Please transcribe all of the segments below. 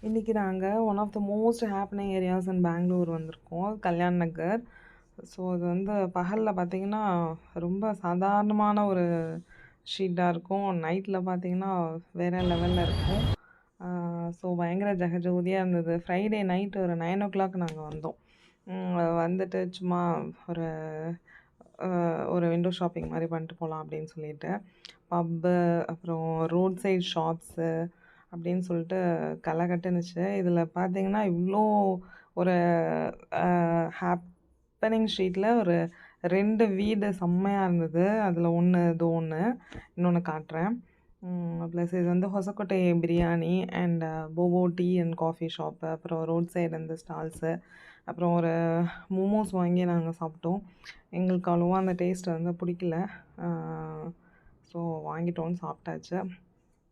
இன்றைக்கி நாங்கள் one of the most happening areas in Bangalore வந்திருக்கோம், கல்யாண் நகர். ஸோ இது வந்து பகலில் பார்த்திங்கன்னா ரொம்ப சாதாரணமான ஒரு ஸ்ட்ரீட்டாக இருக்கும். நைட்டில் பார்த்திங்கன்னா வேறு லெவலில் இருக்கும். ஸோ பயங்கர ஜெகஜோதியாக இருந்தது. ஃப்ரைடே நைட்டு ஒரு 9 நாங்கள் வந்தோம். வந்துட்டு சும்மா ஒரு ஒரு விண்டோ ஷாப்பிங் மாதிரி பண்ணிட்டு போகலாம் அப்படின்னு சொல்லிட்டு பப்பு, அப்புறம் ரோட் சைட் ஷாப்ஸு அப்படின்னு சொல்லிட்டு களை கட்டுனுச்சு. இதில் பார்த்தீங்கன்னா இவ்வளோ ஒரு ஹேப்பனிங் ஸ்ட்ரீட்டில் ஒரு 2 வீடு செம்மையாக இருந்தது. அதில் ஒன்று இதோ ஒன்று, இன்னொன்று காட்டுறேன். ப்ளஸ் இது வந்து ஹொசக்கோட்டை பிரியாணி அண்ட் போபோ டீ அண்ட் காஃபி ஷாப்பு, அப்புறம் ரோட் சைடு இந்த ஸ்டால்ஸு, அப்புறம் ஒரு மோமோஸ் வாங்கி நாங்கள் சாப்பிட்டோம். எங்களுக்கு அவ்வளோவா அந்த டேஸ்ட் வந்து பிடிக்கல. ஸோ வாங்கிட்டோன்னு சாப்பிட்டாச்சு.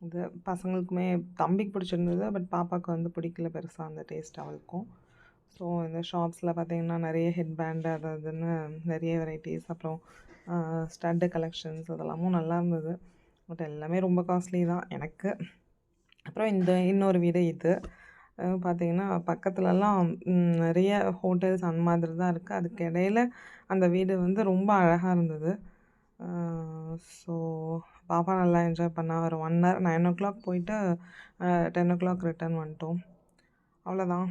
இது பசங்களுக்குமே தம்பிக்கு பிடிச்சிருந்தது. பட் பாப்பாவுக்கு வந்து பிடிக்கல பெருசாக அந்த டேஸ்ட் அவளுக்கும். ஸோ இந்த ஷாப்ஸில் பார்த்திங்கன்னா நிறைய ஹெட் பேண்டு அது அதுன்னு நிறைய வெரைட்டிஸ், அப்புறம் ஸ்டட்டு கலெக்ஷன்ஸ் அதெல்லாமும் நல்லா இருந்தது. பட் எல்லாமே ரொம்ப காஸ்ட்லி தான் எனக்கு. அப்புறம் இன்னொரு வீடு இது பார்த்திங்கன்னா பக்கத்துலலாம் நிறைய ஹோட்டல்ஸ் அந்த மாதிரி தான் இருக்குது. அதுக்கு இடையில அந்த வீடு வந்து ரொம்ப அழகாக இருந்தது. ஸோ பாப்பா நல்லா என்ஜாய் பண்ணா. ஒரு 1 ஹவர் 9 போயிட்டு 10 ரிட்டர்ன் வந்துட்டோம். அவ்வளோதான்.